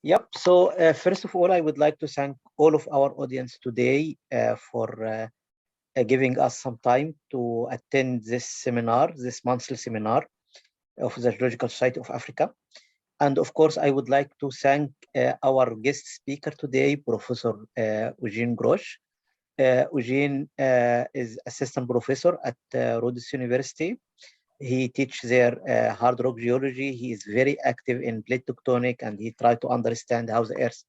Yep. So first of all, I would like to thank all of our audience today for giving us some time to attend this seminar, this monthly seminar of the Geological Society of Africa. And of course, I would like to thank our guest speaker today, Professor Eugene Grosch. Eugene is assistant professor at Rhodes University. He teaches there hard rock geology. He is very active in plate tectonic, and he tried to understand how the Earth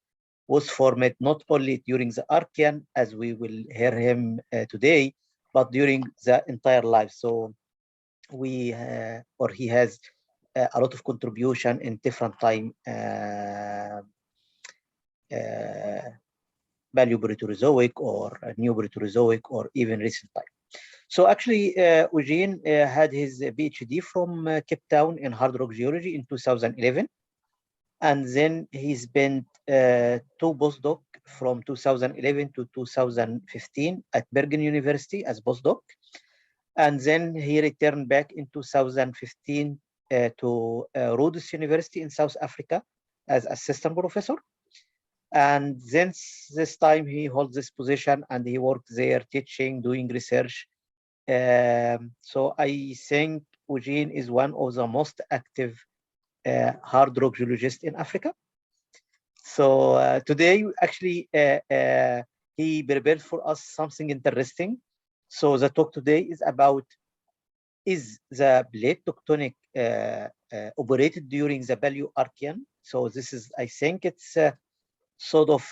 was formed not only during the Archean, as we will hear him today, but during the entire life. So he has a lot of contribution in different time uh, Paleoproterozoic or Neoproterozoic or even recent time. So actually, Eugene had his PhD from Cape Town in hard rock geology in 2011. And then he spent two postdoc from 2011 to 2015 at Bergen University as postdoc. And then he returned back in 2015 to Rhodes University in South Africa as assistant professor. And since this time, he holds this position and he worked there teaching, doing research. So I think Eugene is one of the most active hard rock geologist in Africa. So today, actually, he prepared for us something interesting. So the talk today is about, is the plate tectonic operated during the Paleoarchean? So this is, I think it's a sort of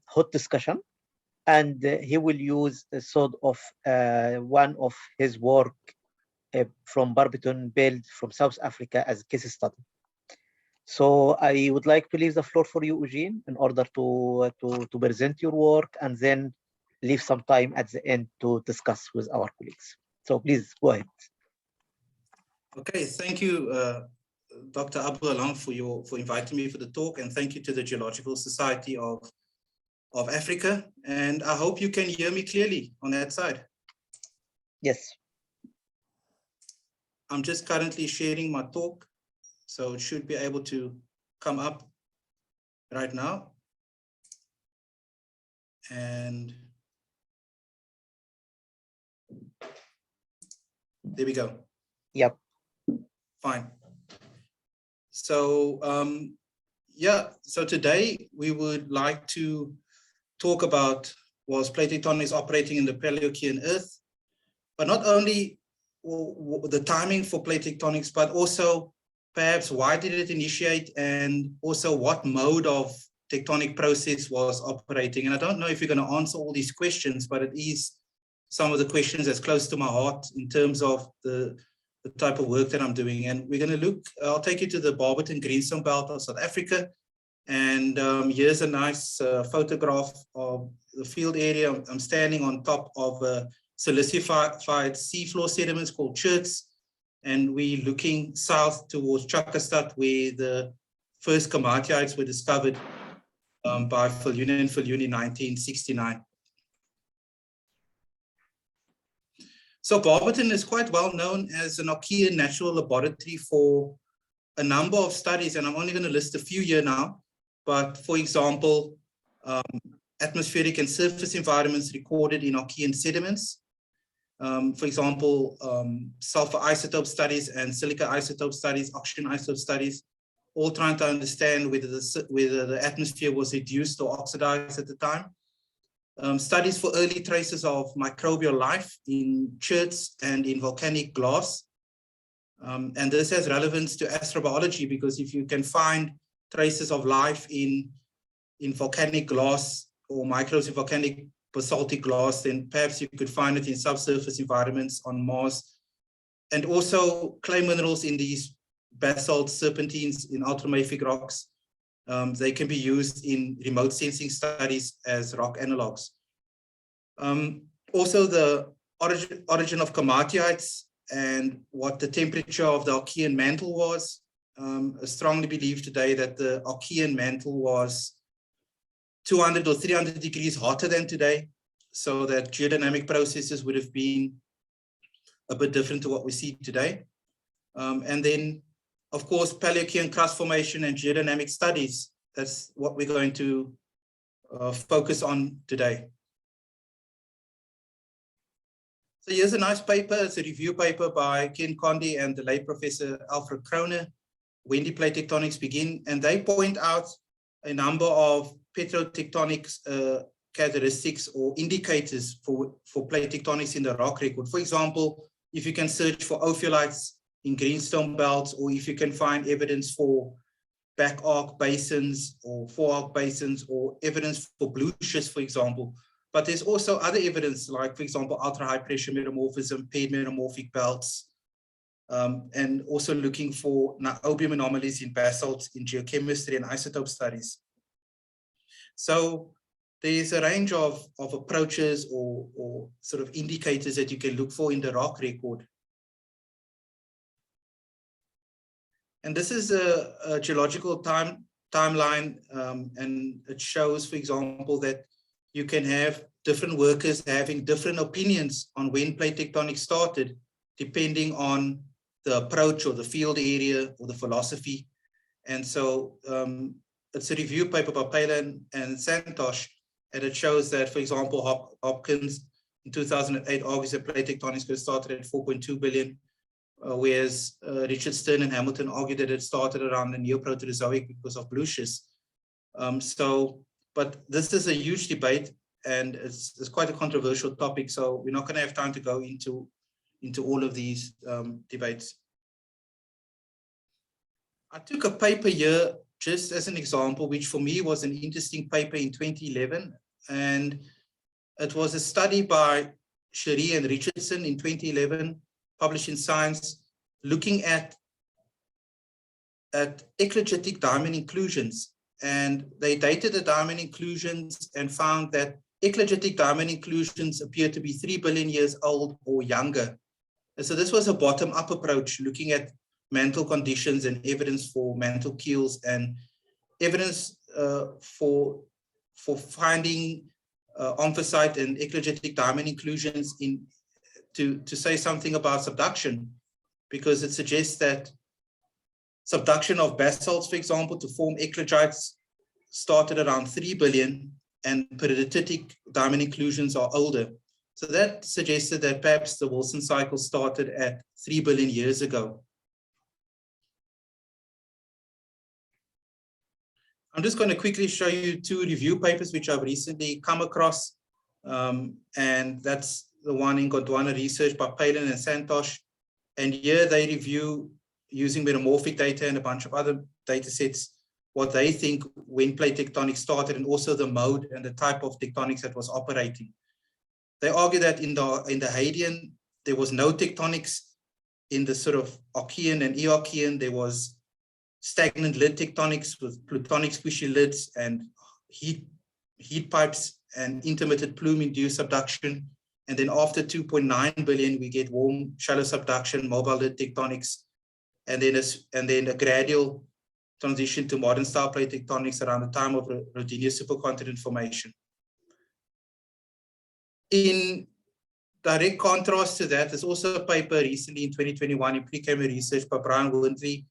hot discussion. And he will use a sort of one of his work from Barberton Belt from South Africa as a case study. So I would like to leave the floor for you, Eugene, in order to present your work and then leave some time at the end to discuss with our colleagues. So please go ahead. Okay, thank you, Dr. Abu Alam, for inviting me for the talk, and thank you to the Geological Society of Africa. And I hope you can hear me clearly on that side. Yes. I'm just currently sharing my talk, so it should be able to come up right now. And there we go. Yep. Fine. So yeah, so today we would like to talk about, was plate tectonics operating in the Paleoarchean Earth, but not only the timing for plate tectonics, but also perhaps why did it initiate, and also what mode of tectonic process was operating. And I don't know if you're going to answer all these questions, but it is some of the questions that's close to my heart in terms of the type of work that I'm doing. And we're going to look, I'll take you to the Barberton Greenstone Belt of South Africa. And here's a nice photograph of the field area. I'm standing on top of silicified seafloor sediments called cherts. And we're looking south towards Chakastad, where the first komatiites were discovered by Viljoen and Viljoen in 1969. So Barberton is quite well known as an Archean natural laboratory for a number of studies, and I'm only going to list a few here now. But for example, atmospheric and surface environments recorded in Archean sediments. For example, sulfur isotope studies and silica isotope studies, oxygen isotope studies, all trying to understand whether the atmosphere was reduced or oxidized at the time. Studies for early traces of microbial life in cherts and in volcanic glass. And this has relevance to astrobiology, because if you can find traces of life in volcanic glass or microbes in volcanic basaltic glass, then perhaps you could find it in subsurface environments on Mars. And also clay minerals in these basalt serpentines in ultramafic rocks. They can be used in remote sensing studies as rock analogs. Also the origin of komatiites and what the temperature of the Archean mantle was. I strongly believe today that the Archean mantle was 200 or 300 degrees hotter than today, so that geodynamic processes would have been a bit different to what we see today. And then, of course, Paleoarchean crust formation and geodynamic studies that's what we're going to focus on today. So here's a nice paper. It's a review paper by Ken Condi and the late Professor Alfred Kroner. When did plate tectonics begin? And they point out a number of petrotectonics characteristics or indicators for plate tectonics in the rock record. For example, if you can search for ophiolites in greenstone belts, or if you can find evidence for back arc basins or fore arc basins, or evidence for blue schist, for example. But there's also other evidence, like, for example, ultra high pressure metamorphism, paired metamorphic belts, and also looking for niobium anomalies in basalts in geochemistry and isotope studies. So there's a range of approaches or sort of indicators that you can look for in the rock record. And this is a geological timeline, and it shows, for example, that you can have different workers having different opinions on when plate tectonics started, depending on the approach or the field area or the philosophy. And so it's a review paper by Palin and Santosh, and it shows that, for example, Hopkins in 2008 argues that plate tectonics could have started at 4.2 billion, whereas Richard Stern and Hamilton argued that it started around the Neoproterozoic because of blue schist. But this is a huge debate, and it's quite a controversial topic, so we're not going to have time to go into all of these debates. I took a paper here just as an example, which for me was an interesting paper in 2011, and it was a study by Cherie and Richardson in 2011, published in Science, looking at eclogitic diamond inclusions. And they dated the diamond inclusions and found that eclogitic diamond inclusions appear to be 3 billion years old or younger. And so this was a bottom-up approach, looking at mantle conditions and evidence for mantle keels and evidence for finding omphacite and eclogitic diamond inclusions to say something about subduction, because it suggests that subduction of basalts, for example, to form eclogites started around 3 billion, and peridotitic diamond inclusions are older. So that suggested that perhaps the Wilson cycle started at 3 billion years ago. I'm just going to quickly show you two review papers which I've recently come across, and that's the one in Gondwana research by Palin and Santosh. And here they review, using metamorphic data and a bunch of other data sets, what they think when plate tectonics started, and also the mode and the type of tectonics that was operating. They argue that in the Hadean, there was no tectonics. In the sort of Archean and Earchean, there was stagnant lid tectonics with plutonic squishy lids and heat pipes and intermittent plume-induced subduction. And then after 2.9 billion, we get warm, shallow subduction, mobile lid tectonics, and then a gradual transition to modern style plate tectonics around the time of Rodinia supercontinent formation. In direct contrast to that, there's also a paper recently in 2021 in pre-camera research by Brian Windley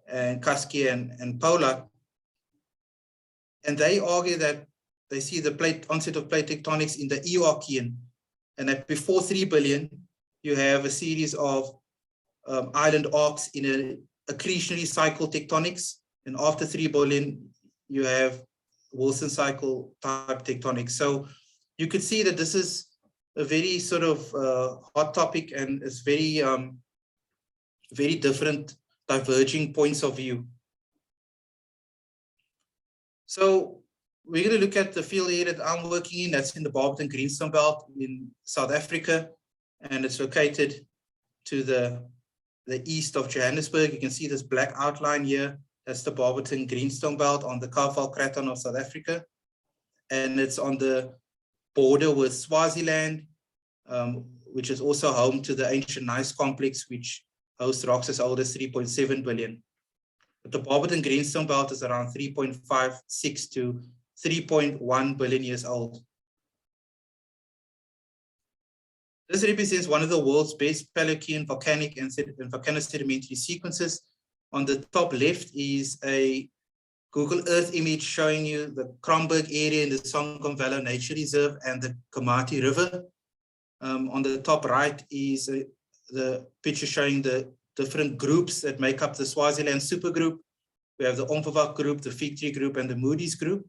and Kasky and Pola. And they argue that they see the onset of plate tectonics in the Eoarchean, and that before 3 billion, you have a series of island arcs in an accretionary cycle tectonics. And after 3 billion, you have Wilson cycle type tectonics. So you could see that this is a very sort of hot topic, and it's very, very different diverging points of view. So we're going to look at the field area that I'm working in. That's in the Barberton Greenstone Belt in South Africa, and it's located to the east of Johannesburg. You can see this black outline here. That's the Barberton Greenstone Belt on the Kaapvaal Craton of South Africa. And it's on the border with Swaziland, which is also home to the ancient gneiss complex, which hosts rocks as old as 3.7 billion. But the Barberton Greenstone Belt is around 3.56 to 3.1 billion years old. This represents one of the world's best Paleoarchean volcanic and volcanosedimentary sequences. On the top left is a Google Earth image showing you the Kromberg area in the Songamvelo Nature Reserve and the Komati River. On the top right is the picture showing the different groups that make up the Swaziland supergroup. We have the Omfavak group, the Fig Tree group, and the Moody's group.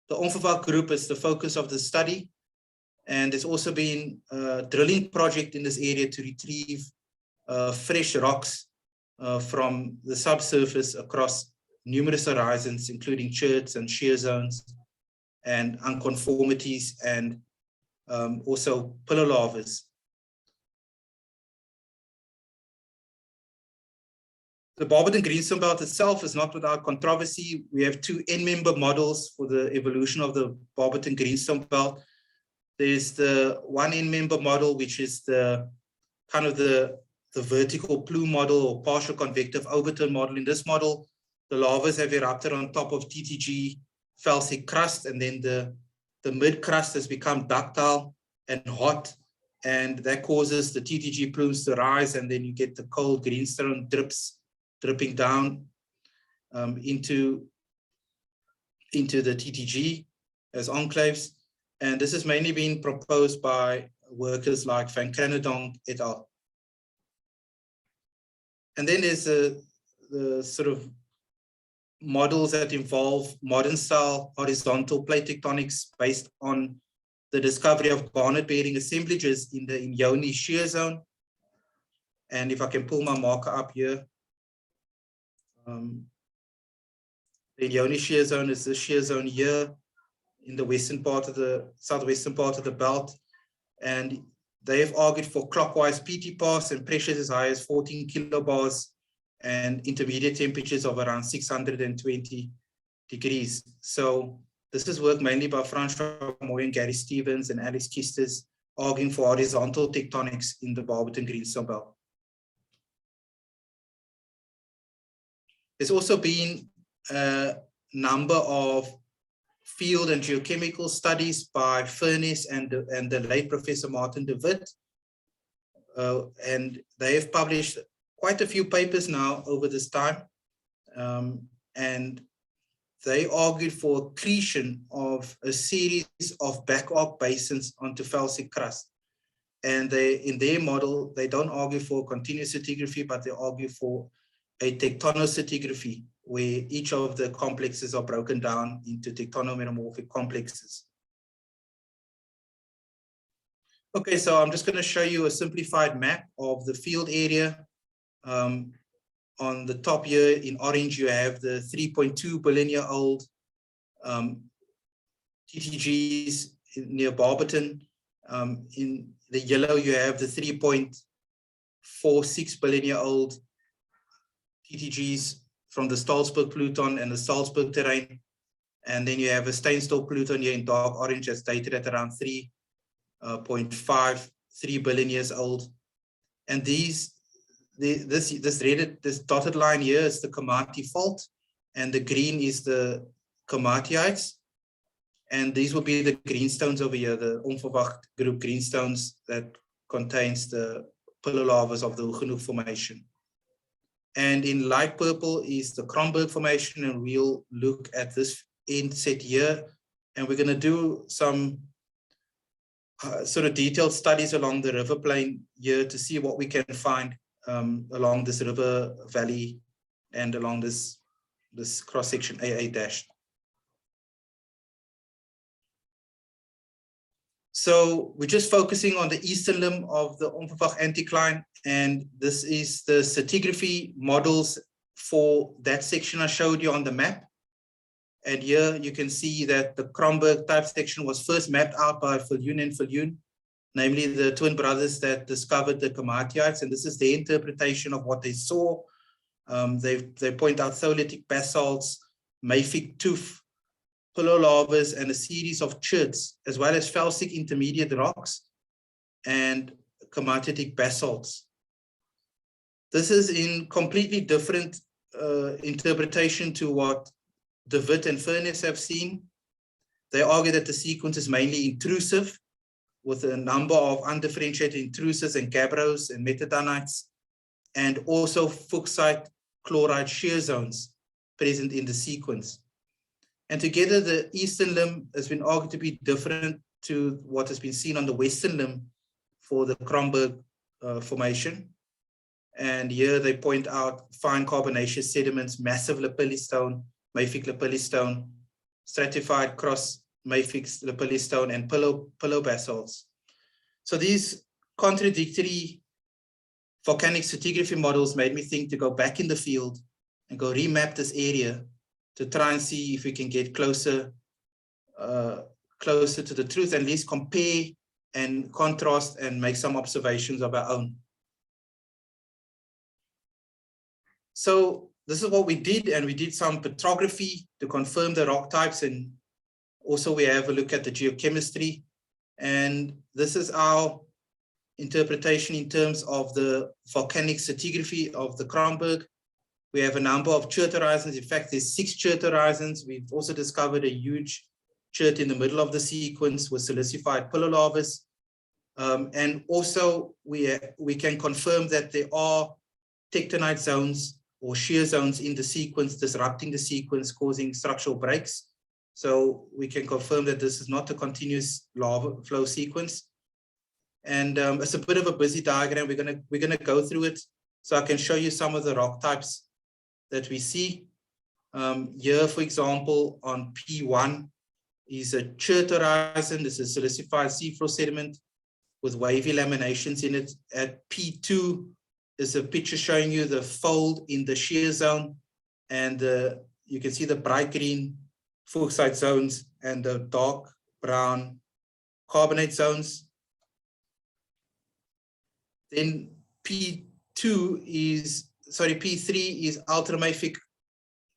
The Omfavak group is the focus of the study. And there's also been a drilling project in this area to retrieve fresh rocks from the subsurface across numerous horizons, including cherts and shear zones and unconformities and also pillar lavas. The Barberton Greenstone Belt itself is not without controversy. We have two N-member models for the evolution of the Barberton Greenstone Belt. There's the one N-member model, which is the kind of the vertical plume model or partial convective overturn model. In this model, the lavas have erupted on top of TTG felsic crust, and then the mid crust has become ductile and hot, and that causes the TTG plumes to rise, and then you get the cold greenstone dripping down into the TTG as enclaves. And this has mainly been proposed by workers like Van Kranendonk et al. And then there's the sort of models that involve modern style horizontal plate tectonics based on the discovery of garnet-bearing assemblages in the Inyoni shear zone. And if I can pull my marker up here, the Inyoni shear zone is the shear zone here in the western part of the southwestern part of the belt. And they have argued for clockwise PT paths and pressures as high as 14 kilobars and intermediate temperatures of around 620 degrees. So this is work mainly by Francois Moy and Gary Stevens and Alex Kistes, arguing for horizontal tectonics in the Barberton Greenstone Belt. There's also been a number of field and geochemical studies by Furness and the late Professor Martin de Wit. And they have published quite a few papers now over this time. And they argued for accretion of a series of back arc basins onto felsic crust. And in their model, they don't argue for continuous stratigraphy, but they argue for a tectonostratigraphy, where each of the complexes are broken down into tectonometamorphic complexes. Okay, so I'm just going to show you a simplified map of the field area. On the top here in orange, you have the 3.2 billion year old TTGs near Barberton. In the yellow, you have the 3.46 billion year old TTGs from the Stalsberg Pluton and the Salzburg terrain. And then you have a Steinstall Pluton here in dark orange that's dated at around 3.53 billion years old. And this dotted line here is the Komati fault, and the green is the Komatiites. And these will be the greenstones over here, the Omfavak group greenstones that contains the pillar lavas of the Huguenot Formation. And in light purple is the Kromberg Formation, and we'll look at this end set here. And we're going to do some sort of detailed studies along the river plain here to see what we can find along this river valley and along this cross-section AA-. So we're just focusing on the eastern limb of the Omfavak anticline, and this is the stratigraphy models for that section I showed you on the map. And here you can see that the Kromberg type section was first mapped out by Viljoen and Viljoen, namely the twin brothers that discovered the Komatiites, and this is their interpretation of what they saw. They point out tholeitic basalts, mafic tuff, pillar lavas, and a series of cherts, as well as felsic intermediate rocks and komatitic basalts. This is in completely different interpretation to what de Wit and Furness have seen. They argue that the sequence is mainly intrusive, with a number of undifferentiated intrusives and gabbros and metadanites, and also fuchsite chloride shear zones present in the sequence. And together, the eastern limb has been argued to be different to what has been seen on the western limb for the Kronberg formation. And here they point out fine carbonaceous sediments, massive lapillistone, mafic lapillistone, stratified cross mafic lapillistone, and pillow basalts. So these contradictory volcanic stratigraphy models made me think to go back in the field and go remap this area to try and see if we can get closer to the truth, and at least compare and contrast and make some observations of our own. So this is what we did, and we did some petrography to confirm the rock types, and also we have a look at the geochemistry. And this is our interpretation in terms of the volcanic stratigraphy of the Kronberg. We have a number of chert horizons. In fact, there's 6 chert horizons. We've also discovered a huge chert in the middle of the sequence with silicified pillow lavas. And also we can confirm that there are tectonite zones or shear zones in the sequence, disrupting the sequence, causing structural breaks. So we can confirm that this is not a continuous lava flow sequence. And it's a bit of a busy diagram. We're gonna go through it so I can show you some of the rock types that we see. Here, for example, on P1 is a chert horizon. This is silicified seafloor sediment with wavy laminations in it. At P2 is a picture showing you the fold in the shear zone, and you can see the bright green fuchsite zones and the dark brown carbonate zones. Then P3 is ultramafic,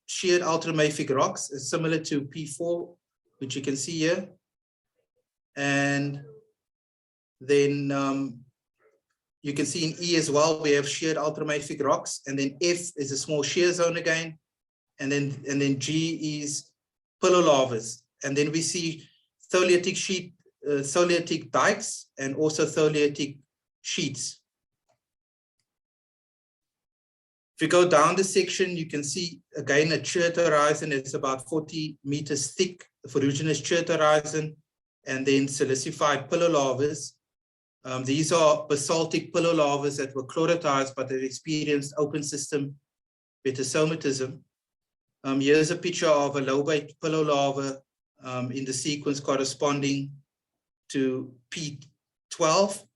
sheared ultramafic rocks. It's similar to P4, which you can see here. And then you can see in E as well, we have sheared ultramafic rocks. And then F is a small shear zone again. And then G is pillow lavas. And then we see tholeiitic dikes and also tholeiitic sheets. If you go down the section, you can see again a chert horizon. It's about 40 meters thick, ferruginous chert horizon, and then silicified pillow lavas. These are basaltic pillow lavas that were chloratized, but they've experienced open system metasomatism. Here's a picture of a lobate pillow lava in the sequence corresponding to P12.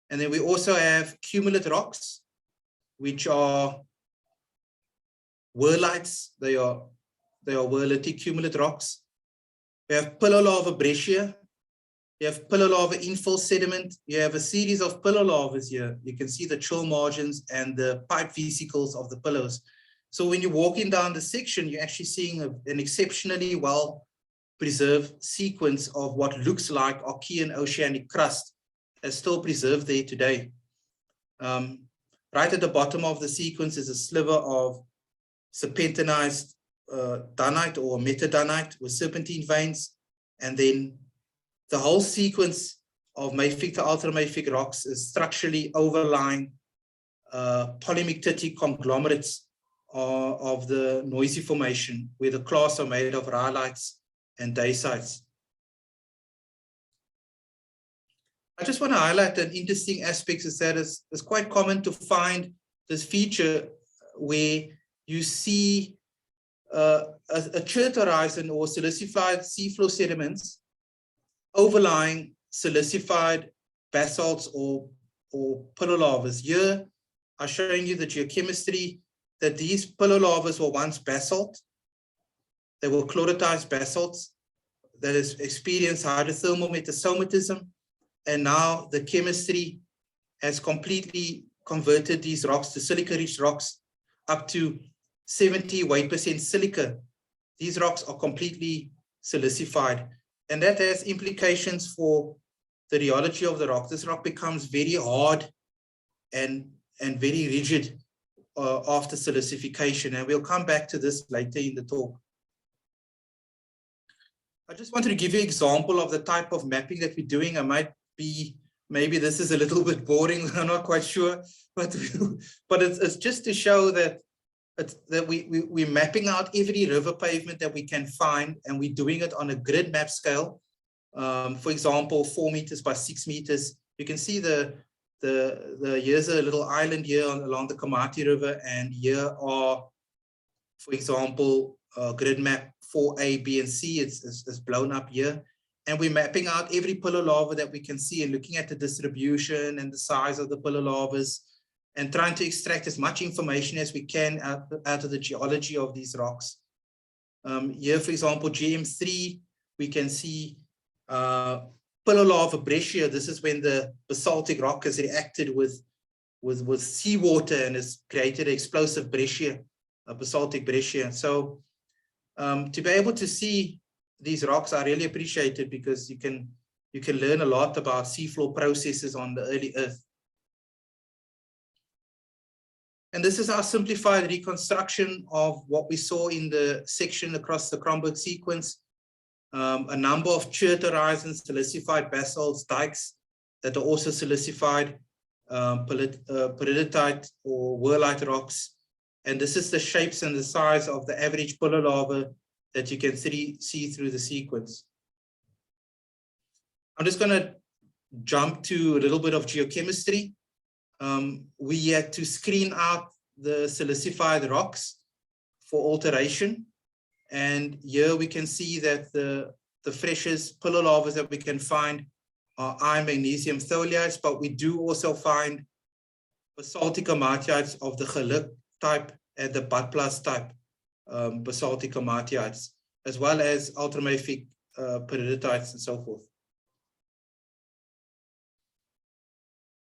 And then we also have cumulative rocks, which are whirlites. They are whirlitic cumulative rocks. We have pillow lava breccia. You have pillow lava infill sediment. You have a series of pillow lavas here. You can see the chill margins and the pipe vesicles of the pillows. So when you're walking down the section, you're actually seeing an exceptionally well preserved sequence of what looks like Archean oceanic crust is still preserved there today. Right at the bottom of the sequence is a sliver of serpentinized dunite or metadunite with serpentine veins. And then the whole sequence of mafic to ultramafic rocks is structurally overlying polymictitic conglomerates of the noisy formation, where the clasts are made of rhyolites and dacites. I just want to highlight an interesting aspect is that it's quite common to find this feature where you see a chert horizon or silicified seafloor sediments overlying silicified basalts or pillow lavas. Here, I'm showing you the geochemistry that these pillow lavas were once basalt. They were chloratized basalts that has experienced hydrothermal metasomatism. And now the chemistry has completely converted these rocks to silica-rich rocks up to 70% silica. These rocks are completely silicified. And that has implications for the rheology of the rock. This rock becomes very hard and very rigid after silicification. And we'll come back to this later in the talk. I just wanted to give you an example of the type of mapping that we're doing. Maybe this is a little bit boring, I'm not quite sure, but it's just to show that it's that we're mapping out every river pavement that we can find, and we're doing it on a grid map scale. For example, 4 meters by 6 meters. You can see here's a little island here along the Komati River, and here are, for example, grid map 4A, B, and C. It's blown up here. And we're mapping out every pillar lava that we can see and looking at the distribution and the size of the pillar lavas and trying to extract as much information as we can out of the geology of these rocks. Here, for example, GM3, we can see pillar lava breccia. This is when the basaltic rock has reacted with seawater and has created an explosive breccia, a basaltic breccia. So to be able to see these rocks, I really appreciate it, because you can learn a lot about seafloor processes on the early Earth. And this is our simplified reconstruction of what we saw in the section across the Kronberg sequence. A number of chert horizons, silicified basalts, dikes that are also silicified, peridotite or whorlite rocks. And this is the shapes and the size of the average pillar lava that you can see through the sequence. I'm just going to jump to a little bit of geochemistry. We had to screen out the silicified rocks for alteration. And here we can see that the freshest pillar lavas that we can find are iron magnesium tholiites, but we do also find basaltic komatiites of the geluk type and the Badplas type basaltic komatiites, as well as ultramafic peridotites and so forth.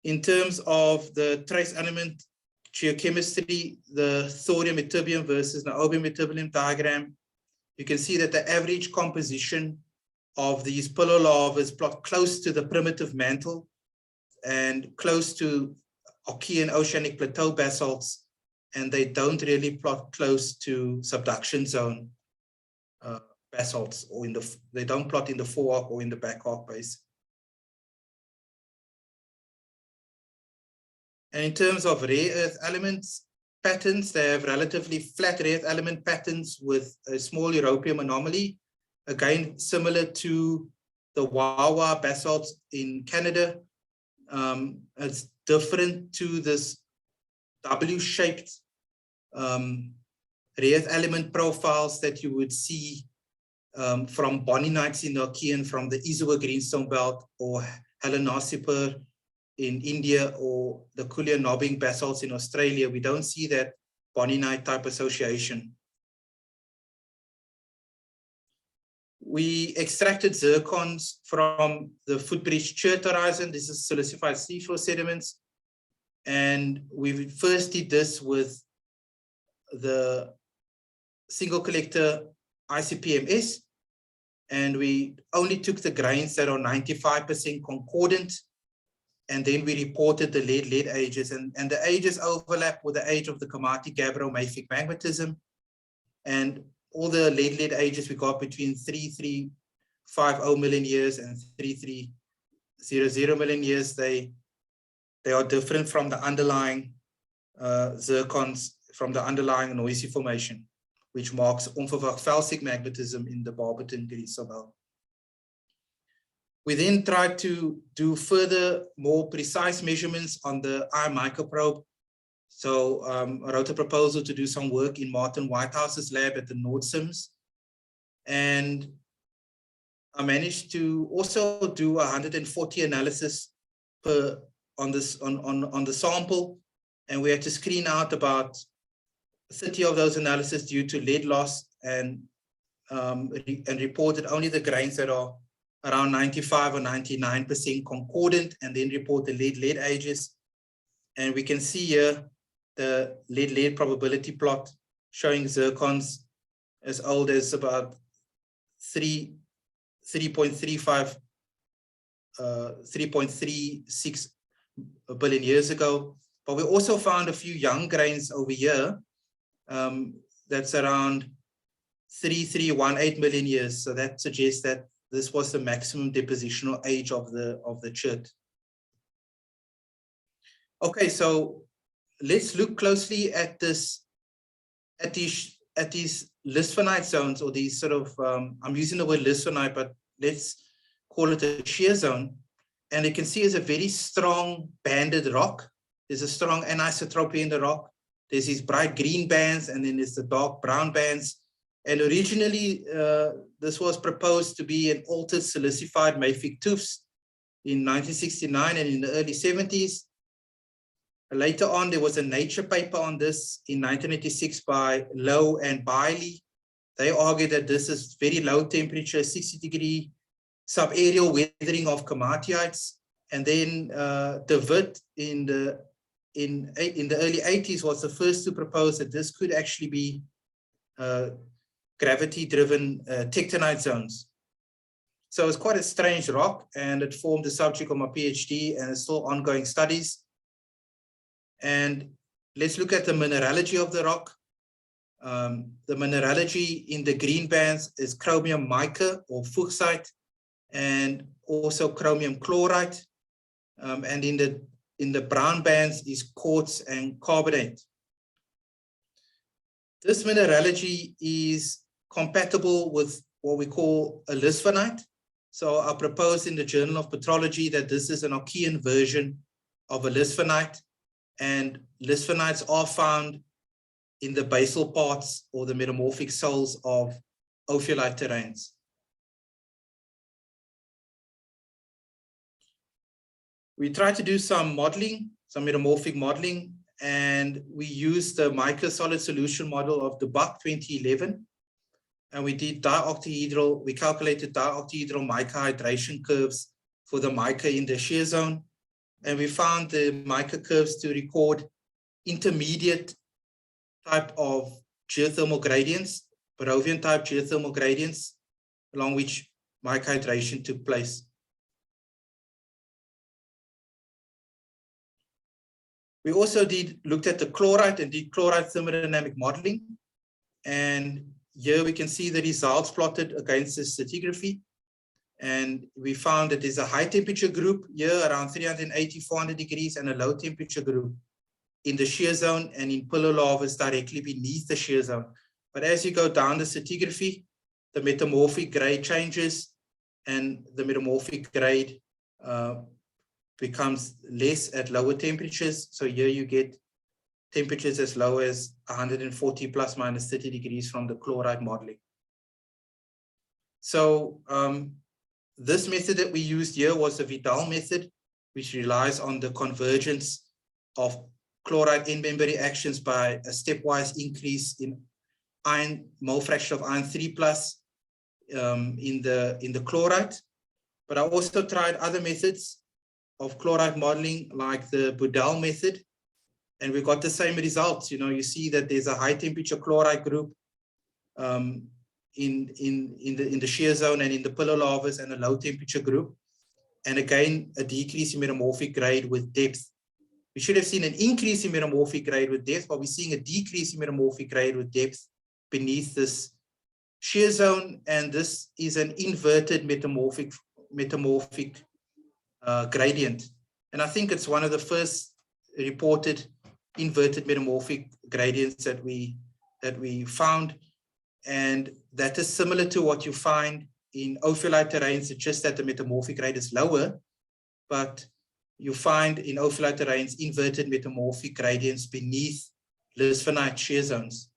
In terms of the trace element geochemistry, the thorium ytterbium versus niobium ytterbium diagram, you can see that the average composition of these pillar lavas plot close to the primitive mantle and close to Archean oceanic plateau basalts, and they don't really plot close to subduction zone basalts, or they don't plot in the forearc or in the back arc base. And in terms of rare earth elements patterns, they have relatively flat rare earth element patterns with a small europium anomaly, again similar to the Wawa basalts in Canada. It's different to this W-shaped rare earth element profiles that you would see from boninites in the Archean from the Izua Greenstone Belt, or Halenasipur in India, or the Kulia knobbing basalts in Australia. We don't see that boninite type association. We extracted zircons from the footbridge chert horizon. This is silicified seafloor sediments. And we first did this with the single collector ICP-MS, and we only took the grains that are 95% concordant, and then we reported the lead ages, and the ages overlap with the age of the Komati Gabbro mafic magmatism, and all the lead ages we got between 3350 million years and 3300 million years. They are different from the underlying zircons, from the underlying noisy formation, which marks onverwacht felsic magmatism in the Barberton Greenstone Belt. We then tried to do further, more precise measurements on the iron microprobe. So I wrote a proposal to do some work in Martin Whitehouse's lab at the Nordsims. And I managed to also do 140 analysis on the sample. And we had to screen out about 30 of those analyses due to lead loss, and reported only the grains that are around 95 or 99% concordant, and then report the lead ages. And we can see here the lead probability plot showing zircons as old as about 3.36 billion years ago. But we also found a few young grains over here. That's around 3318 million years. So that suggests that this was the maximum depositional age of the chert. Okay, so let's look closely at this at these lisfonite zones, or these sort of, I'm using the word lisfonite, but let's call it a shear zone. And you can see it's a very strong banded rock. There's a strong anisotropy in the rock. There's these bright green bands, and then there's the dark brown bands. And originally, this was proposed to be an altered silicified mafic tuffs in 1969 and in the early 70s. Later on, there was a Nature paper on this in 1986 by Lowe and Bailey. They argued that this is very low temperature, 60-degree subaerial weathering of komatiites. And then De Wit in the early 80s was the first to propose that this could actually be gravity-driven tectonite zones. So it's quite a strange rock, and it formed the subject of my PhD, and it's still ongoing studies. And let's look at the mineralogy of the rock. The mineralogy in the green bands is chromium mica or fuchsite, and also chromium chlorite. And in the brown bands is quartz and carbonate. This mineralogy is compatible with what we call a lisfonite. So I propose in the Journal of Petrology that this is an Archean version of a lisfonite, and lisfonites are found in the basal parts or the metamorphic soils of ophiolite terrains. We tried to do some modeling, some metamorphic modeling, and we used the mica solid solution model of the Buck 2011. And we did we calculated dioctahedral mica hydration curves for the mica in the shear zone. And we found the mica curves to record intermediate type of geothermal gradients, Barrovian type geothermal gradients, along which mica hydration took place. We also looked at the chlorite and did chlorite thermodynamic modeling. And here we can see the results plotted against the stratigraphy. And we found that there's a high temperature group here around 380, 400 degrees, and a low temperature group in the shear zone and in pillow lavas directly beneath the shear zone. But as you go down the stratigraphy, the metamorphic grade changes, and the metamorphic grade becomes less at lower temperatures. So here you get temperatures as low as 140 plus minus 30 degrees from the chloride modeling. So this method that we used here was the Vidal method, which relies on the convergence of chloride end-member reactions by a stepwise increase in iron mole fraction of iron 3 plus in the chloride. But I also tried other methods of chloride modeling, like the Budal method, and we got the same results. You see that there's a high temperature chloride group in the shear zone and in the pillow lavas, and a low temperature group, and again a decrease in metamorphic grade with depth. We should have seen an increase in metamorphic grade with depth, but we're seeing a decrease in metamorphic grade with depth beneath this shear zone, and this is an inverted metamorphic gradient. And I think it's one of the first reported inverted metamorphic gradients that we found, and that is similar to what you find in ophiolite terrains. It's just that the metamorphic grade is lower, but you find in ophiolite terrains inverted metamorphic gradients beneath lisfonite shear zones.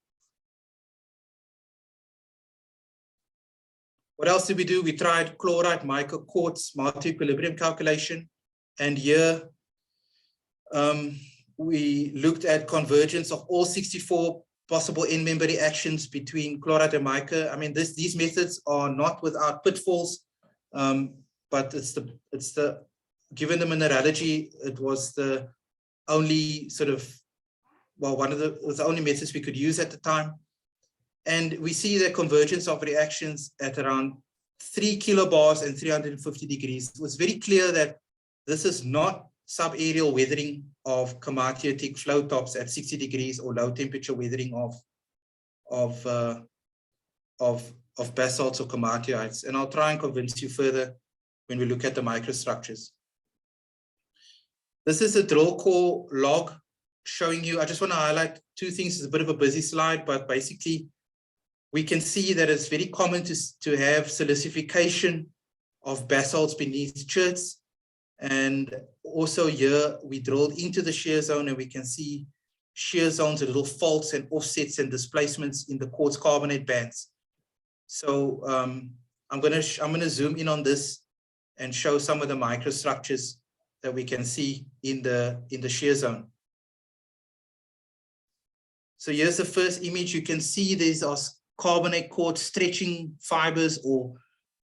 What else did we do? We tried chloride mica quartz multi-equilibrium calculation, and here we looked at convergence of all 64 possible end-member reactions between chloride and mica. I mean, these methods are not without pitfalls, but given the mineralogy, it was the only sort of, well, it was the only methods we could use at the time. And we see the convergence of reactions at around 3 kilobars and 350 degrees. It was very clear that this is not subaerial weathering of komatiitic flow tops at 60 degrees or low temperature weathering of basalts or komatiites. And I'll try and convince you further when we look at the microstructures. This is a drill core log showing you, I just want to highlight two things. It's a bit of a busy slide, but basically we can see that it's very common to have silicification of basalts beneath cherts. And also here we drilled into the shear zone and we can see shear zones, little faults and offsets and displacements in the quartz carbonate bands. So I'm gonna zoom in on this and show some of the microstructures that we can see in the shear zone. So here's the first image. You can see these are carbonate quartz stretching fibers, or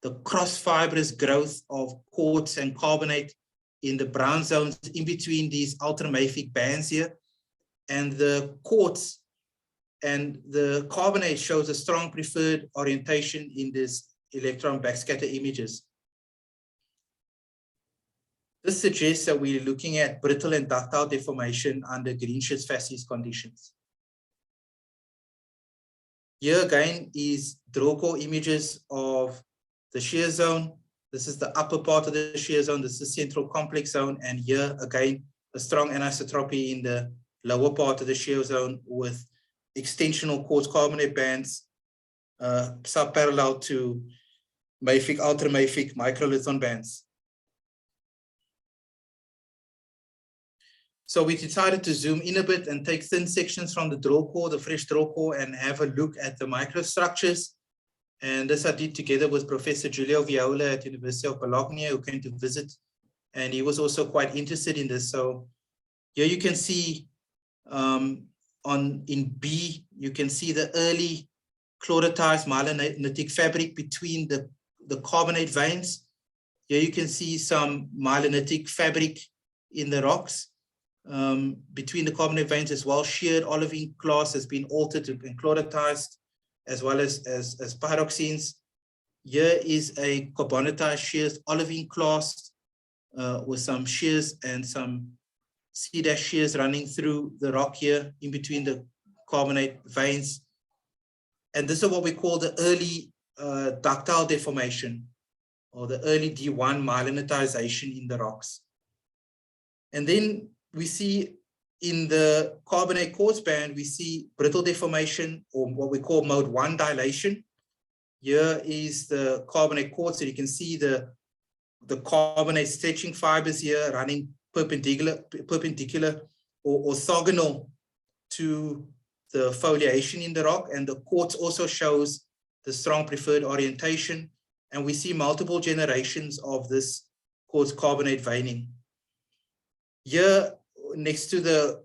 the cross fibrous growth of quartz and carbonate in the brown zones in between these ultramafic bands here. And the quartz and the carbonate shows a strong preferred orientation in this electron backscatter images. This suggests that we're looking at brittle and ductile deformation under Greenschist facies conditions. Here again is drill core images of the shear zone. This is the upper part of the shear zone. This is central complex zone. And here again, a strong anisotropy in the lower part of the shear zone with extensional quartz carbonate bands subparallel to mafic, ultramafic microlithon bands. So we decided to zoom in a bit and take thin sections from the drill core, the fresh drill core, and have a look at the microstructures. And this I did together with Professor Giulio Viola at University of Bologna, who came to visit. And he was also quite interested in this. So here you can see in B, you can see the early chloratized myelinitic fabric between the carbonate veins. Here you can see some myelinitic fabric in the rocks. Between the carbonate veins as well. Sheared olivine class has been altered and chloratized, as well as pyroxenes. Here is a carbonatized shears olivine class with some shears and some C' shears running through the rock here in between the carbonate veins. And this is what we call the early ductile deformation, or the early D1 myelinitization in the rocks. And then we see in the carbonate quartz band, we see brittle deformation, or what we call mode 1 dilation. Here is the carbonate quartz, so you can see the carbonate stretching fibers here running perpendicular or orthogonal to the foliation in the rock. And the quartz also shows the strong preferred orientation. And we see multiple generations of this quartz carbonate veining. Here, next to the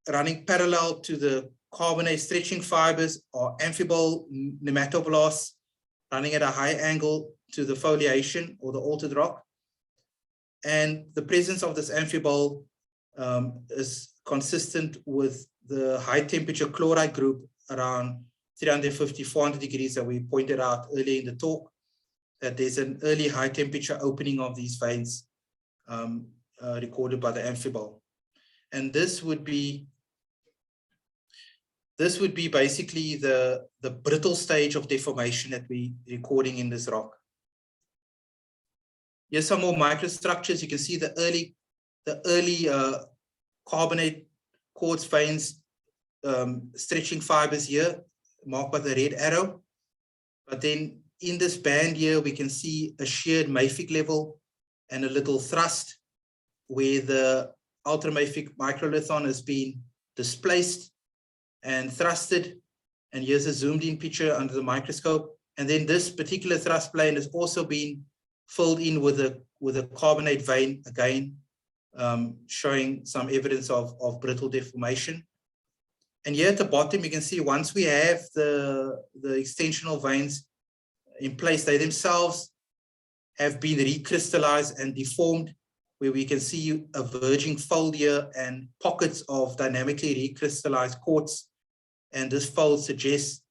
running parallel to the carbonate stretching fibers are amphibole nematoblasts running at a high angle to the foliation or the altered rock. And the presence of this amphibole is consistent with the high temperature chloride group around 350, 400 degrees that we pointed out earlier in the talk, that there's an early high temperature opening of these veins recorded by the amphibole. And this would be basically the brittle stage of deformation that we're recording in this rock. Here's some more microstructures. You can see the early carbonate quartz veins stretching fibers here, marked by the red arrow. But then in this band here, we can see a sheared mafic level and a little thrust where the ultramafic microlithon has been displaced and thrusted. And here's a zoomed in picture under the microscope. And then this particular thrust plane has also been filled in with a carbonate vein, again, showing some evidence of brittle deformation. And here at the bottom, you can see once we have the extensional veins in place, they themselves have been recrystallized and deformed, where we can see a verging fold here and pockets of dynamically recrystallized quartz. And this fold suggests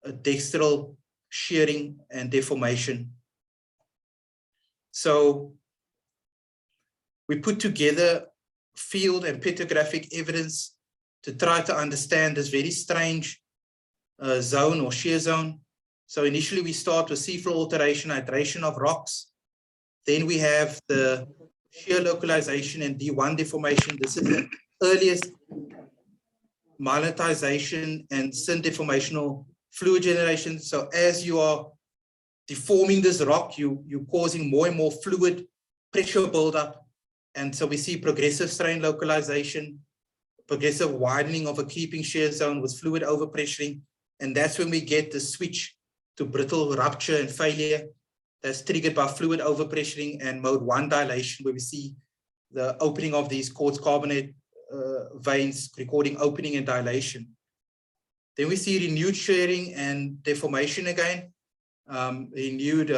a dextral shearing and deformation. So we put together field and petrographic evidence to try to understand this very strange zone or shear zone. So initially we start with seafloor alteration, hydration of rocks. Then we have the shear localization and D1 deformation. This is the earliest myelinization and syn deformational fluid generation. So as you are deforming this rock, you're causing more and more fluid pressure buildup. And so we see progressive strain localization, progressive widening of a creeping shear zone with fluid overpressuring. And that's when we get the switch to brittle rupture and failure that's triggered by fluid overpressuring and mode 1 dilation, where we see the opening of these quartz carbonate veins recording opening and dilation. Then we see renewed shearing and deformation again, renewed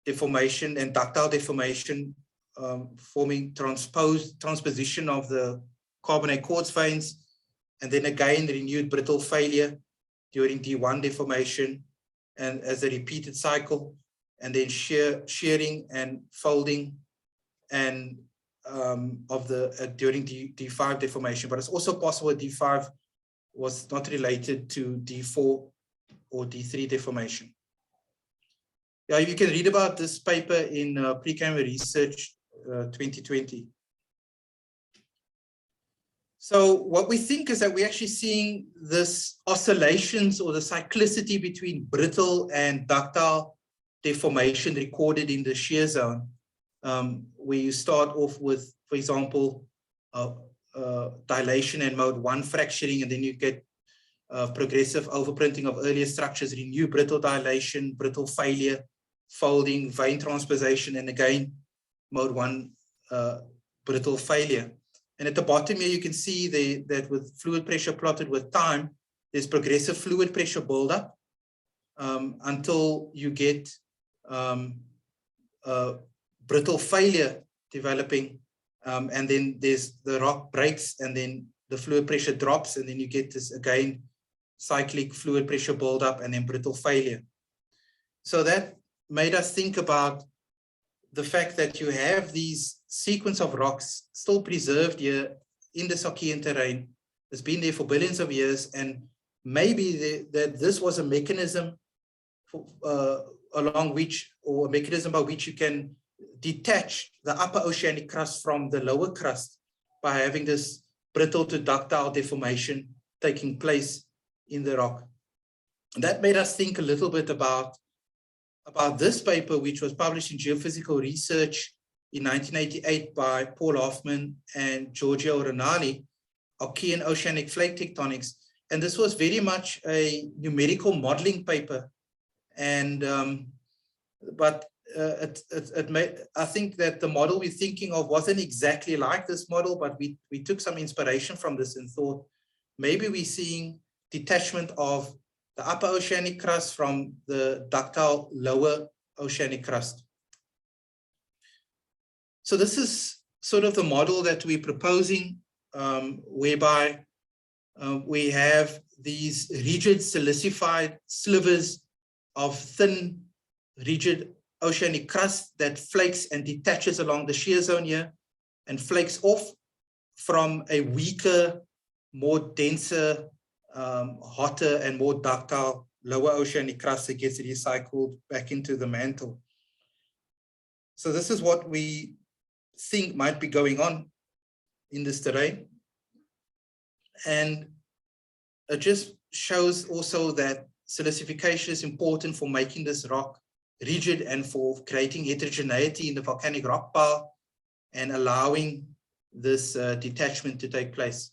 deformation and ductile deformation, forming transposition of the carbonate quartz veins, and then again renewed brittle failure during D1 deformation, and as a repeated cycle, and then shearing and folding and during D5 deformation. But it's also possible D5 was not related to D4 or D3 deformation. Yeah, you can read about this paper in Pre-Camera Research 2020. So what we think is that we're actually seeing this oscillations or the cyclicity between brittle and ductile deformation recorded in the shear zone, where you start off with, for example, dilation and mode 1 fracturing, and then you get progressive overprinting of earlier structures, renewed brittle dilation, brittle failure, folding, vein transposition, and again, mode 1 brittle failure. And at the bottom here, you can see that with fluid pressure plotted with time, there's progressive fluid pressure buildup until you get brittle failure developing. And then there's the rock breaks, and then the fluid pressure drops, and then you get this again cyclic fluid pressure buildup and then brittle failure. So that made us think about the fact that you have these sequence of rocks still preserved here in the Archean terrain. It's been there for billions of years, and maybe that this was a mechanism for, along which, or a mechanism by which you can detach the upper oceanic crust from the lower crust by having this brittle to ductile deformation taking place in the rock. And that made us think a little bit about this paper, which was published in Geophysical Research in 1988 by Paul Hoffman and Giorgio Rinaldi, Archean Oceanic Flake Tectonics. And this was very much a numerical modeling paper. And I think that the model we're thinking of wasn't exactly like this model, but we took some inspiration from this and thought maybe we're seeing detachment of the upper oceanic crust from the ductile lower oceanic crust. So this is sort of the model that we're proposing, whereby we have these rigid silicified slivers of thin, rigid oceanic crust that flakes and detaches along the shear zone here and flakes off from a weaker, more denser, hotter and more ductile lower oceanic crust that gets recycled back into the mantle. So this is what we think might be going on in this terrain. And it just shows also that silicification is important for making this rock rigid and for creating heterogeneity in the volcanic rock pile and allowing this detachment to take place.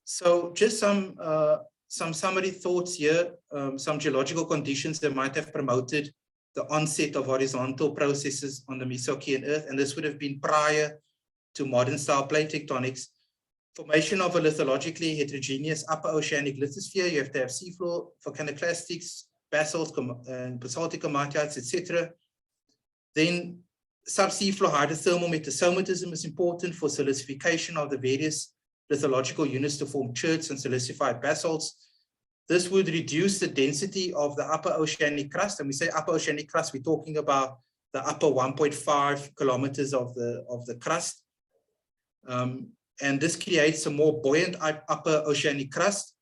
So just some summary thoughts here, some geological conditions that might have promoted the onset of horizontal processes on the Mesoarchean Earth, and this would have been prior to modern style plate tectonics. Formation of a lithologically heterogeneous upper oceanic lithosphere. You have to have seafloor volcanoclastics, basalts, and basaltic komatites, etc. Then subseafloor hydrothermal metasomatism is important for silicification of the various lithological units to form cherts and silicified basalts. This would reduce the density of the upper oceanic crust. And we say upper oceanic crust, we're talking about the upper 1.5 kilometers of the crust. And this creates a more buoyant upper oceanic crust.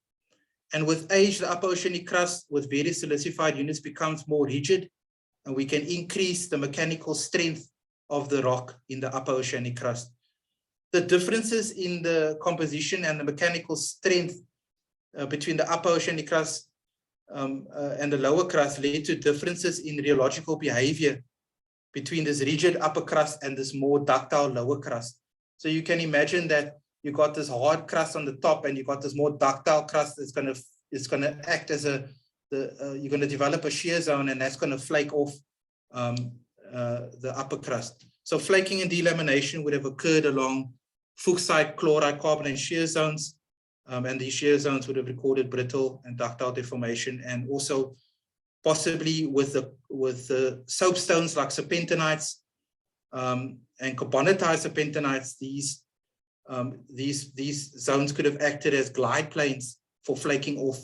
And with age, the upper oceanic crust with various silicified units becomes more rigid, and we can increase the mechanical strength of the rock in the upper oceanic crust. The differences in the composition and the mechanical strength between the upper oceanic crust and the lower crust led to differences in rheological behavior between this rigid upper crust and this more ductile lower crust. So you can imagine that you got this hard crust on the top and you got this more ductile crust that's going to act as you're going to develop a shear zone, and that's going to flake off the upper crust. So flaking and delamination would have occurred along fuchsite, chloride, carbonate shear zones, and these shear zones would have recorded brittle and ductile deformation, and also possibly with the soapstones like serpentinites and carbonatized serpentinites. These zones could have acted as glide planes for flaking off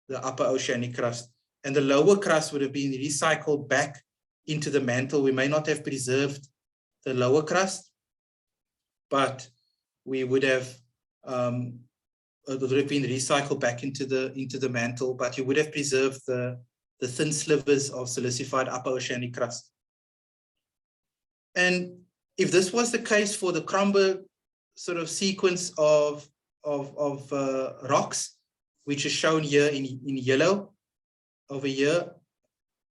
the upper oceanic crust, and the lower crust would have been recycled back into the mantle. We may not have preserved the lower crust, but we would have it would have been recycled back into the mantle, but you would have preserved the thin slivers of silicified upper oceanic crust. And if this was the case for the Kronberg sort of sequence of rocks, which is shown here in yellow over here,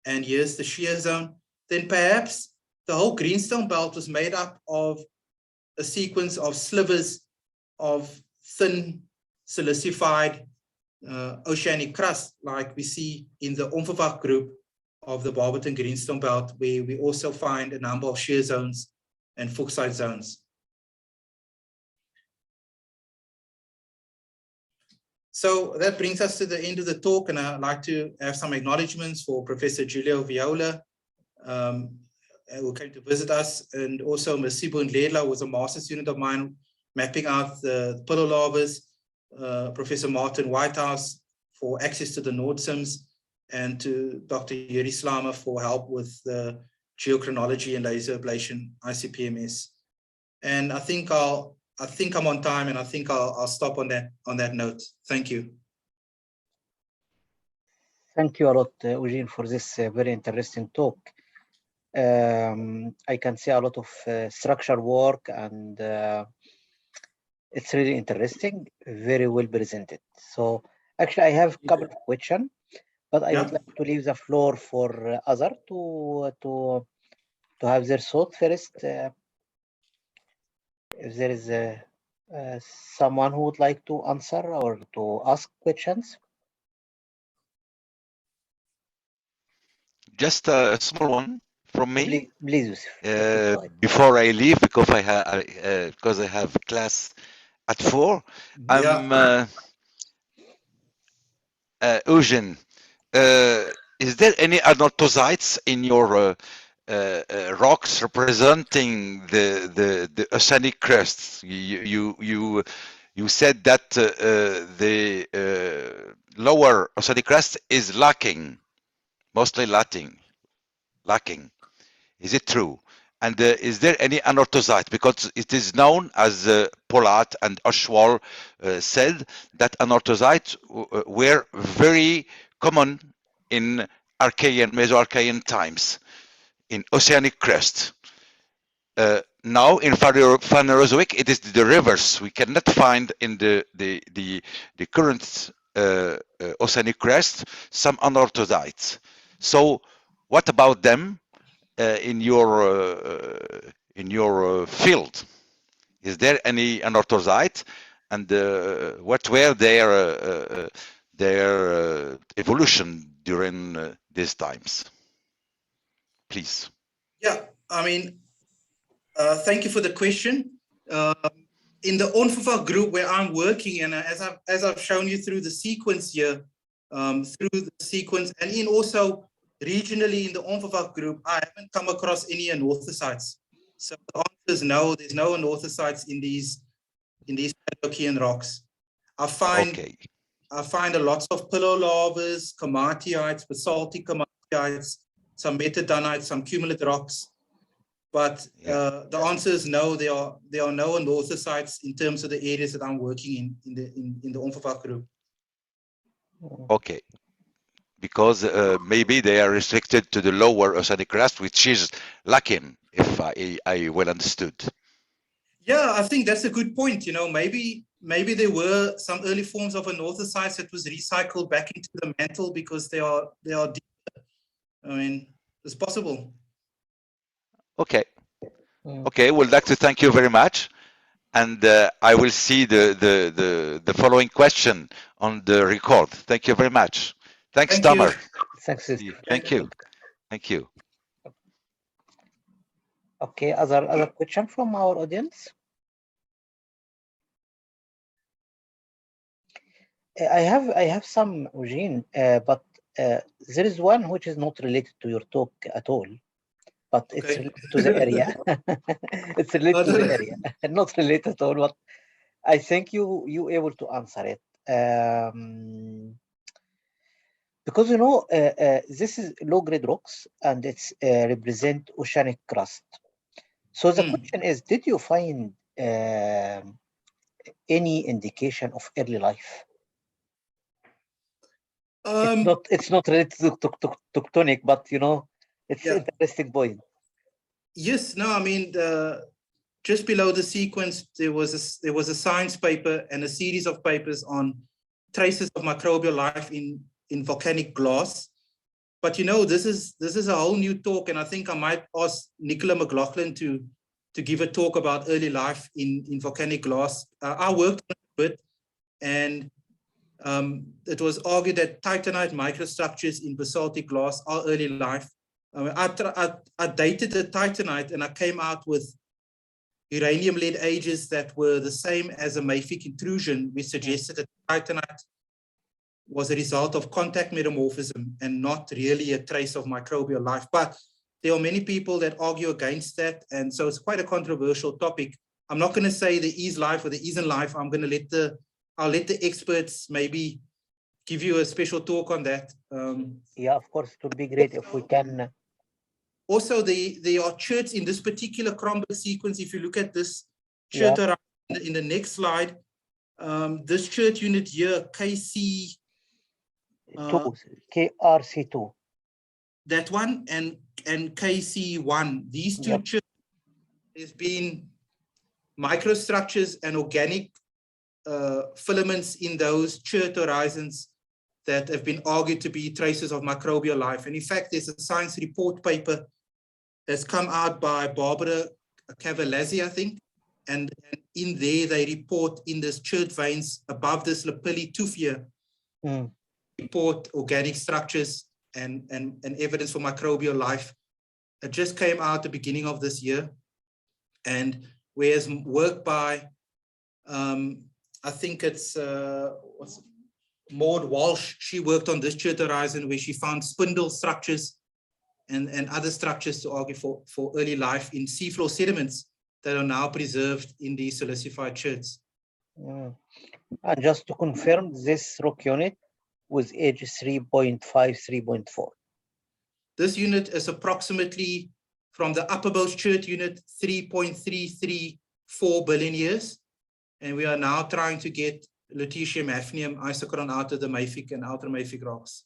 and here's the shear zone, then perhaps the whole greenstone belt was made up of a sequence of slivers of thin silicified oceanic crust, like we see in the Onverwacht group of the Barberton Greenstone Belt, where we also find a number of shear zones and fuchsite zones. So that brings us to the end of the talk, and I'd like to have some acknowledgements for Professor Giulio Viola, who came to visit us, and also Masibo Ndledla, who was a master student of mine, mapping out the pillow lavas, Professor Martin Whitehouse for access to the Nordsims, and to Dr. Yuri Slama for help with the geochronology and laser ablation ICP-MS. And I think I'm on time, and I think I'll stop on that note. Thank you. Thank you a lot, Eugene, for this very interesting talk. I can see a lot of structural work, and it's really interesting, very well presented. So actually, I have a couple of questions, but I would like to leave the floor for others to have their thought first. If there is someone who would like to answer or to ask questions. Just a small one from me. Please, Yusuf. Before I leave, because I have class at 4. Eugene, is there any anorthosites in your rocks representing the oceanic crust? You said that the lower oceanic crust is lacking, mostly lacking. Is it true? And is there any anorthosite? Because it is known, as Pollard and Oshwall said, that anorthosites were very common in Archean, Mesoarchean times in oceanic crust. Now in Phanerozoic, it is the rivers. We cannot find in the current oceanic crust some anorthosites. So what about them in your field? Is there any anorthosite, and what were their evolution during these times? Please. Yeah, I mean, thank you for the question. In the Onverwacht group where I'm working, and as I've shown you through the sequence here, and in also regionally in the Onverwacht group, I haven't come across any anorthosites. So the answer is no. There's no anorthosites in these Paleoarchean rocks. I find a lots of pillow lavas, komatiites, basaltic komatiites, some metadonites, some cumulative rocks. But the answer is no. There are no anorthosites in terms of the areas that I'm working in the Onverwacht group. Okay. because maybe they are restricted to the lower oceanic crust, which is lacking, if I well understood. Yeah, I think that's a good point. You know, maybe there were some early forms of anorthosites that was recycled back into the mantle because they are deeper. I mean, it's possible. Okay. Okay, we'd like to thank you very much. And I will see the following question on the record. Thank you very much. Thanks, Thank Tamer. Thanks. Thank you. Thank you. Okay, other question from our audience? I have some, Eugene, but there is one which is not related to your talk at all, but it's Okay. related to the area. It's related to the area, not related at all, but I think you able to answer it. Because you know this is low-grade rocks and it's represent oceanic crust. So the question is, did you find any indication of early life? It's not related to tectonic, but you know, it's an interesting point. Yes, no, I mean, just below the sequence, there was a science paper and a series of papers on traces of microbial life in volcanic glass. But you know, this is a whole new talk, and I think I might ask Nicola McLaughlin to give a talk about early life in volcanic glass. I worked on it a bit, and it was argued that titanite microstructures in basaltic glass are early life. I dated the titanite and I came out with uranium-lead ages that were the same as a mafic intrusion, which suggested that titanite was a result of contact metamorphism and not really a trace of microbial life. But there are many people that argue against that, and so it's quite a controversial topic. I'm not going to say there is life or there isn't life. I'm going to I'll let the experts maybe give you a special talk on that. Yeah, of course, it would be great if we can. Also, there are cherts in this particular Cromberg sequence. If you look at this chert around in the next slide, this chert unit here, KRC2. That one and KC1. These two cherts, there's been microstructures and organic filaments in those chert horizons that have been argued to be traces of microbial life. And in fact, there's a science report paper that's come out by Barbara Cavalazzi, I think. And in there, they report in this chert veins above this lapilli tufia, report organic structures and evidence for microbial life. It just came out at the beginning of this year. And whereas work by, I think it's Maud Walsh, she worked on this chert horizon where she found spindle structures and other structures to argue for early life in seafloor sediments that are now preserved in these silicified cherts. And just to confirm, this rock unit was age 3.5, 3.4. This unit is approximately, from the uppermost chert unit, 3.334 billion years. And we are now trying to get lutetium, hafnium, isochron out of the mafic and ultramafic rocks.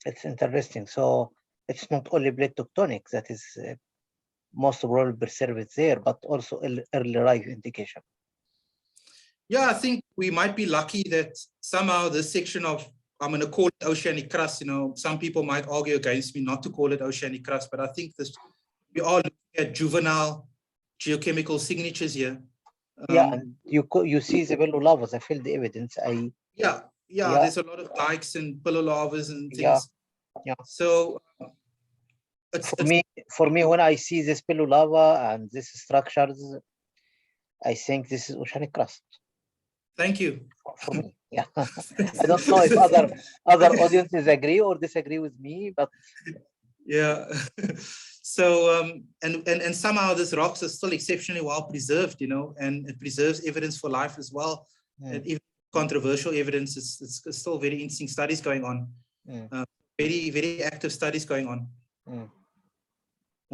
It's interesting. So it's not only plate tectonics that is most probably preserved there, but also early life indication. Yeah, I think we might be lucky that somehow this section of, I'm going to call it oceanic crust, you know, some people might argue against me not to call it oceanic crust, but I think this, we are looking at juvenile geochemical signatures here. And you see the pillow lavas, I feel the evidence. There's a lot of dikes and pillow lavas and things. So for me, when I see this pillow lava and these structures, I think this is oceanic crust. Thank you. For me, I don't know if other audiences agree or disagree with me, but So and somehow these rocks are still exceptionally well preserved, you know, and it preserves evidence for life as well. And even controversial evidence, it's still very interesting studies going on. Very, very active studies going on.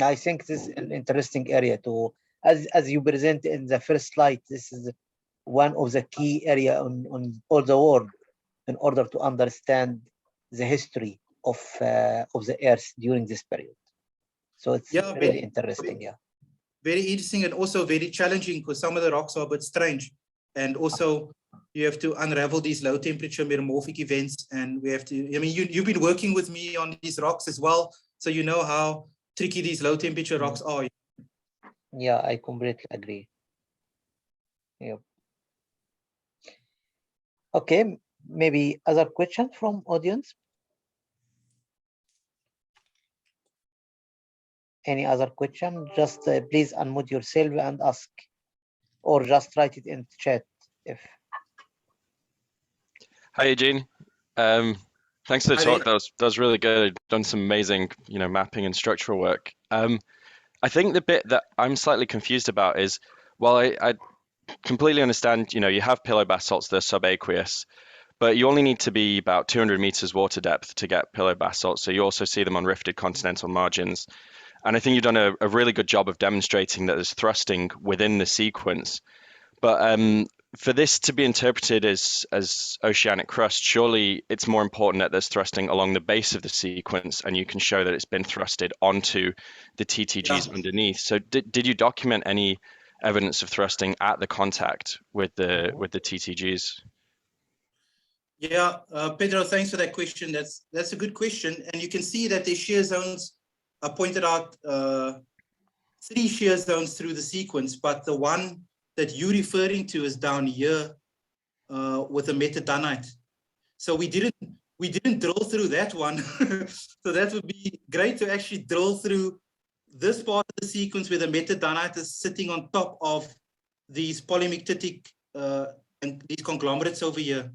I think this is an interesting area to, as you present in the first slide, this is one of the key area on all the world in order to understand the history of the Earth during this period. So it's really interesting, Very interesting, and also very challenging because some of the rocks are a bit strange. And also you have to unravel these low temperature metamorphic events. And we have to, I mean, you've been working with me on these rocks as well. So you know how tricky these low temperature rocks are. Yeah, I completely agree. Yep. Okay, maybe other questions from audience? Any other question? Just please unmute yourself and ask, or just write it in chat. If Hi, Eugene. Thanks for the talk. That was really good. Done some amazing, mapping and structural work. I think the bit that I'm slightly confused about is, well, I completely understand, you have pillow basalts that are subaqueous, but you only need to be about 200 meters water depth to get pillow basalts. So you also see them on rifted continental margins. And I think you've done a really good job of demonstrating that there's thrusting within the sequence. But for this to be interpreted as oceanic crust, surely it's more important that there's thrusting along the base of the sequence, and you can show that it's been thrusted onto the TTGs underneath. So did you document any evidence of thrusting at the contact with the TTGs? Yeah, Pedro, thanks for that question. That's a good question. And you can see that the shear zones are pointed out, 3 shear zones through the sequence, but the one that you're referring to is down here with the metadonite. So we didn't drill through that one. So that would be great to actually drill through this part of the sequence where the metadonite is sitting on top of these polymictitic and these conglomerates over here.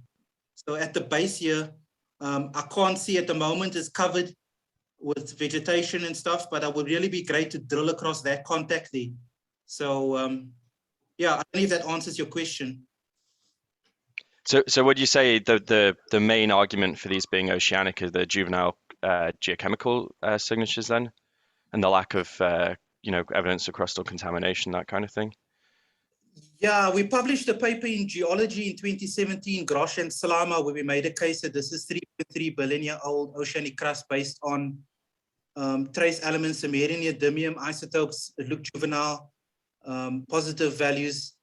So at the base here, I can't see at the moment, it's covered with vegetation and stuff, but it would really be great to drill across that contact there. So yeah, I don't know if that answers your question. So would you say the main argument for these being oceanic is the juvenile geochemical signatures then, and the lack of evidence of crustal contamination, that kind of thing? Yeah, we published a paper in Geology in 2017, Grosch and Salama, where we made a case that this is 3.3 billion year old oceanic crust based on trace elements, samarium, neodymium isotopes. It looked juvenile, positive values,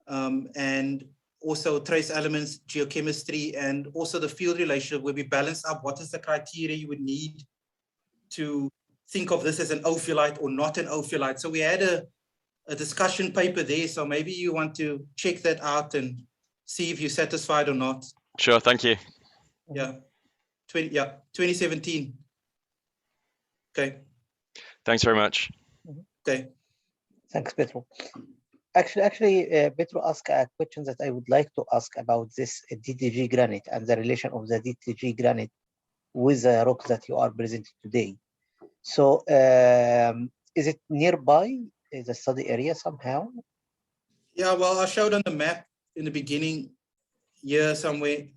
and also trace elements, geochemistry, and also the field relationship where we balance up what is the criteria you would need to think of this as an ophiolite or not an ophiolite. So we had a discussion paper there, so maybe you want to check that out and see if you're satisfied or not. Sure, thank you. Yeah, 2017. Okay. Thanks very much. Okay. Thanks, Petro. Actually, Petro asked a question that I would like to ask about this DTG granite and the relation of the DTG granite with the rock that you are presenting today. So is it nearby the study area somehow? Yeah, well, I showed on the map in the beginning here somewhere.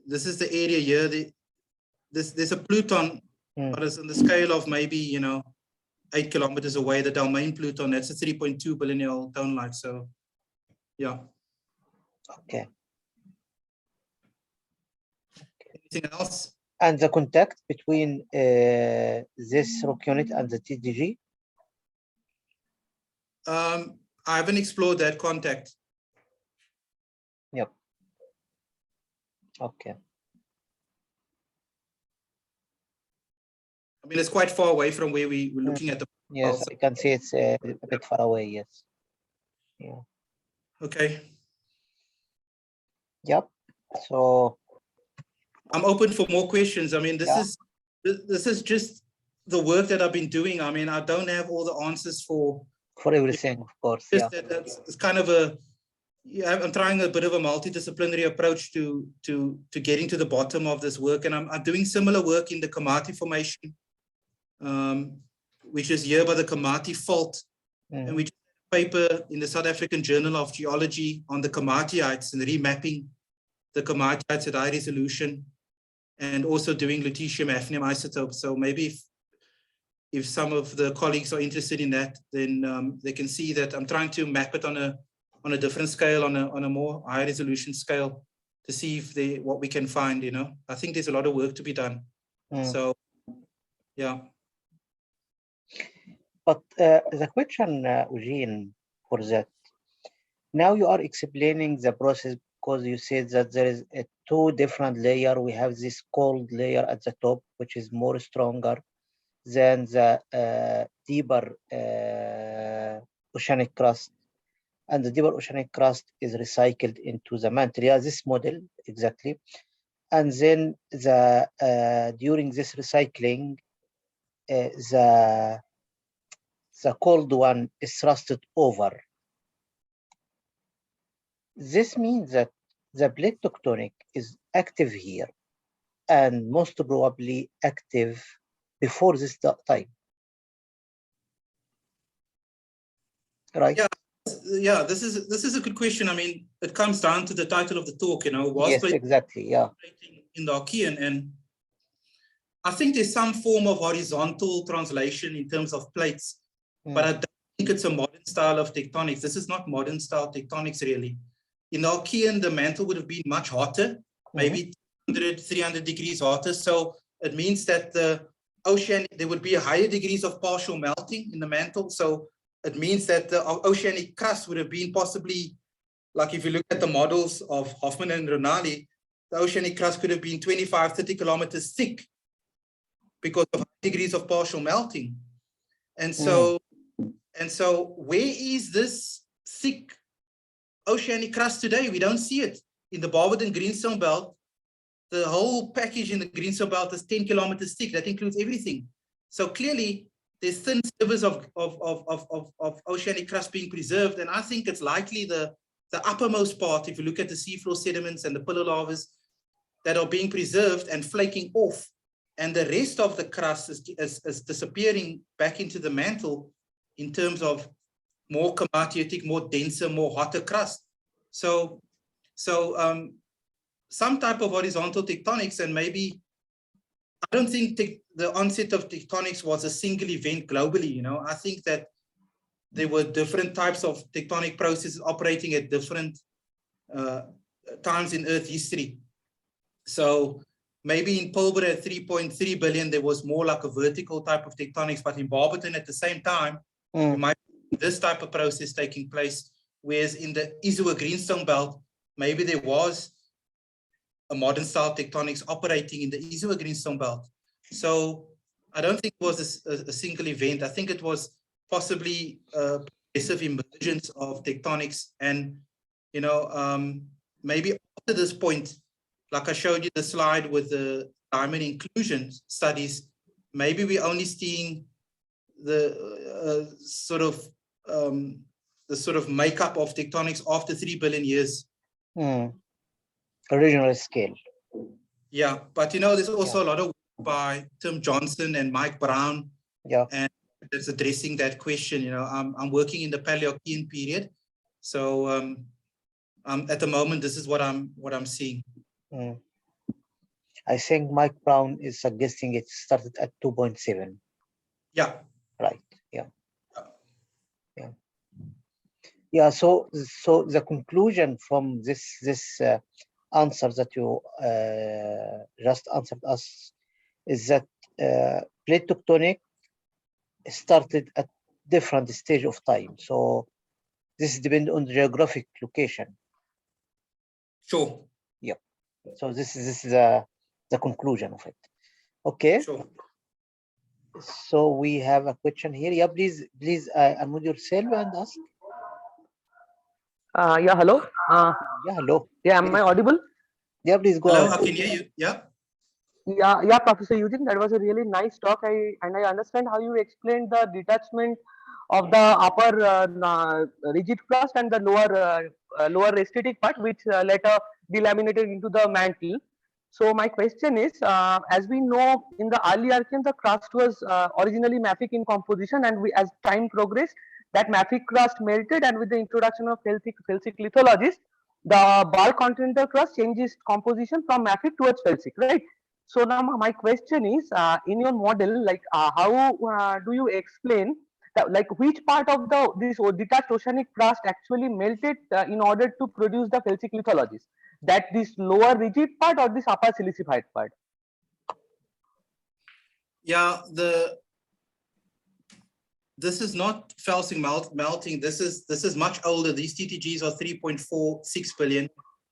This is the area here. There's a Pluton, but it's on the scale of maybe, 8 kilometers away, the Dalmain Pluton. That's a 3.2 billion year old tonelite. So, yeah. Okay. Anything else? And the contact between this rock unit and the TDG? I haven't explored that contact. Yep. Okay. I mean, it's quite far away from where we were looking at the. Yes, I can see it's a bit far away. Yes. Yeah. Okay. Yep. So I'm open for more questions. I mean, this is just the work that I've been doing. I mean, I don't have all the answers for everything, of course. Yeah. It's kind of I'm trying a bit of a multidisciplinary approach to getting to the bottom of this work, and I'm doing similar work in the Komati Formation, which is here by the Komati Fault, and we just had a paper in the South African Journal of Geology on the Komatiites and remapping the Komatiites at high resolution, and also doing lutetium hafnium isotopes. So maybe if some of the colleagues are interested in that, then they can see that I'm trying to map it on a on a different scale, on a more high resolution scale, to see if what we can find. I think there's a lot of work to be done. So, yeah. But the question, Eugene, for that, now you are explaining the process because you said that there is a two different layer. We have this cold layer at the top, which is more stronger than the deeper oceanic crust, and the deeper oceanic crust is recycled into the mantle. Yeah, this model exactly. And then during this recycling, the cold one is thrusted over. This means that the plate tectonic is active here and most probably active before this time. Right? Yeah, this is a good question. I mean, it comes down to the title of the talk, was yes, exactly, yeah, in the Archean, and I think there's some form of horizontal translation in terms of plates, but I don't think it's a modern style of tectonics. This is not modern style tectonics, really. In the Archean, the mantle would have been much hotter, maybe 200, 300 degrees hotter. So it means that the ocean, there would be a higher degrees of partial melting in the mantle. So it means that the oceanic crust would have been possibly, like if you look at the models of Hoffman and Ronali, the oceanic crust could have been 25, 30 kilometers thick because of degrees of partial melting. And so, where is this thick oceanic crust today? We don't see it. In the Barberton Greenstone Belt, the whole package in the Greenstone Belt is 10 kilometers thick. That includes everything. So clearly, there's thin slivers of oceanic crust being preserved. And I think it's likely the uppermost part, if you look at the seafloor sediments and the pillar lavas that are being preserved and flaking off, and the rest of the crust is disappearing back into the mantle in terms of more komatiitic, more denser, more hotter crust. So some type of horizontal tectonics, and maybe, I don't think the onset of tectonics was a single event globally. I think that there were different types of tectonic processes operating at different times in Earth history. So maybe in Pilbara at 3.3 billion, there was more like a vertical type of tectonics, but in Barberton at the same time, you might see this type of process taking place, whereas in the Isua Greenstone Belt, maybe there was a modern style tectonics operating in the Isua Greenstone Belt. So I don't think it was a single event. I think it was possibly a progressive emergence of tectonics. And, maybe after this point, like I showed you the slide with the diamond inclusion studies, maybe we're only seeing the sort of makeup of tectonics after 3 billion years. Original scale. Yeah, but there's also a lot of work by Tim Johnson and Mike Brown. Yeah, and it's addressing that question. I'm working in the Paleoarchean period, so at the moment this is what I'm seeing. I think Mike Brown is suggesting it started at 2.7. Yeah. Right. Yeah. Yeah. Yeah. So the conclusion from this answer that you just answered us is that plate tectonic started at different stage of time. So this depends on the geographic location. Sure. Yeah. So this is the conclusion of it. Okay. Sure. So we have a question here. Yeah, please unmute yourself and ask. Yeah, hello. Yeah, hello. Yeah, am I audible? Yeah, please go Hello, ahead. I can hear you. Yeah. Yeah, Professor Eugene, that was a really nice talk. I understand how you explained the detachment of the upper rigid crust and the lower aesthetic part, which later delaminated into the mantle. So my question is, as we know, in the early Archean, the crust was originally mafic in composition, and as time progressed, that mafic crust melted, and with the introduction of felsic lithologies, the bulk continental crust changes composition from mafic towards felsic, right? So now my question is, in your model, like how do you explain like which part of this detached oceanic crust actually melted in order to produce the felsic lithologies? That this lower rigid part or this upper silicified part? Yeah, this is not felsic melting. This is much older. These TTGs are 3.46 billion,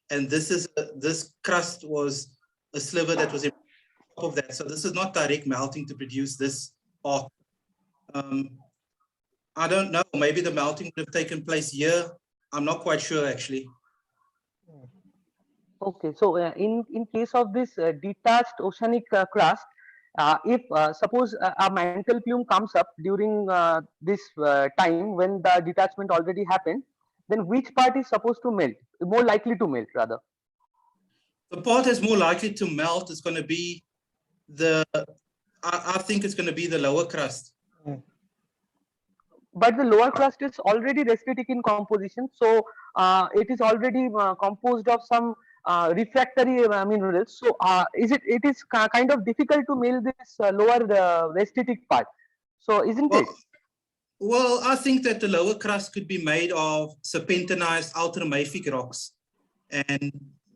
and this crust was a sliver that was in top of that. So this is not direct melting to produce this arc. I don't know. Maybe the melting would have taken place here. I'm not quite sure actually. Okay, so in case of this detached oceanic crust, if suppose a mantle plume comes up during this time when the detachment already happened, then which part is supposed to melt, more likely to melt rather? The part that's more likely to melt is going to be I think it's going to be the lower crust. But the lower crust is already restritic in composition, so it is already composed of some refractory minerals. So it is kind of difficult to melt this lower restritic part. So isn't it? Well, I think that the lower crust could be made of serpentinized ultramafic rocks, and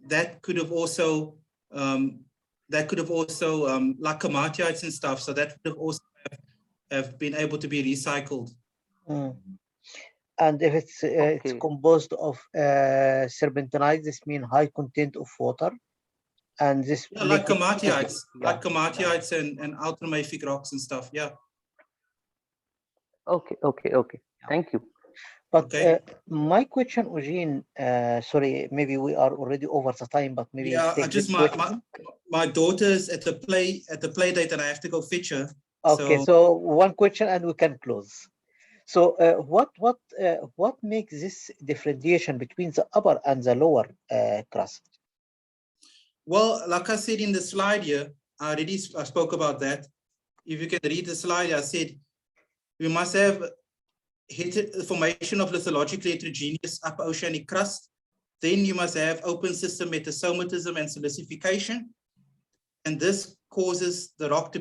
that could have also like komatiites and stuff. So that would have also have been able to be recycled. And if it's composed of serpentinite, this means high content of water, and this like komatiites, and ultramafic rocks and stuff. Yeah. Okay. Thank you. But my question, Eugene, sorry, maybe we are already over the time, but maybe just my daughter's at the play date, and I have to go fetch her. Okay, so one question and we can close. So what makes this differentiation between the upper and the lower crust? Well, like I said in the slide here, I spoke about that. If you can read the slide, I said we must have formation of lithologically heterogeneous upper oceanic crust. Then you must have open system metasomatism and silicification. And this causes the rock to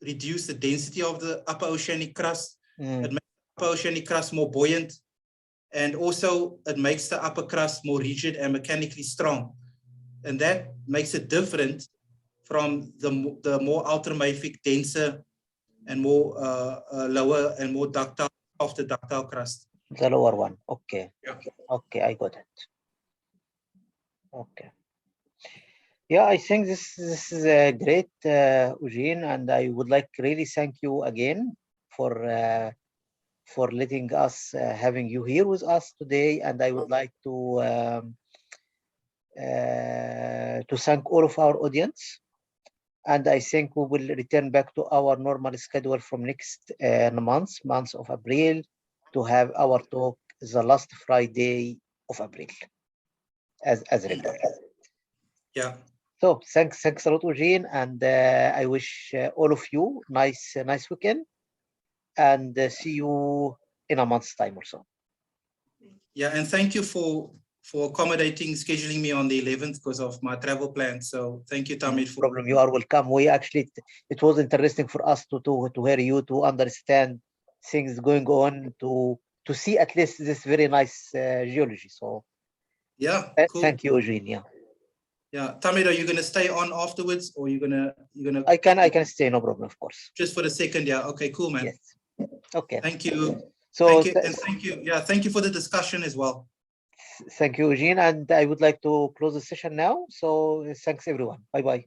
reduce the density of the upper oceanic crust. It makes the upper oceanic crust more buoyant. And also it makes the upper crust more rigid and mechanically strong. And that makes it different from the more ultramafic, denser, and more lower and more ductile of the ductile crust. The lower one. Okay. Yeah. Okay, I got it. Okay. Yeah, I think this is a great, Eugene, and I would like really thank you again for letting us having you here with us today. And I would like to thank all of our audience. And I think we will return back to our normal schedule from next month of April, to have our talk the last Friday of April, as regular. Yeah. So thanks a lot, Eugene, and I wish all of you nice weekend, and see you in a month's time or so. Yeah, and thank you for accommodating scheduling me on the 11th because of my travel plans. So thank you, Tamir. No problem. You are welcome. We actually, it was interesting for us to hear you, to understand things going on, to see at least this very nice geology. So yeah, cool. Thank you, Eugene. Yeah, Tamir, are you going to stay on afterwards, or you're gonna? I can stay, no problem, of course. Just for the second, yeah. Okay, cool, man. Yes. Okay. Thank you. So thank you, and thank you. Yeah, thank you for the discussion as well. Thank you, Eugene, and I would like to close the session now. So thanks, everyone. Bye-bye.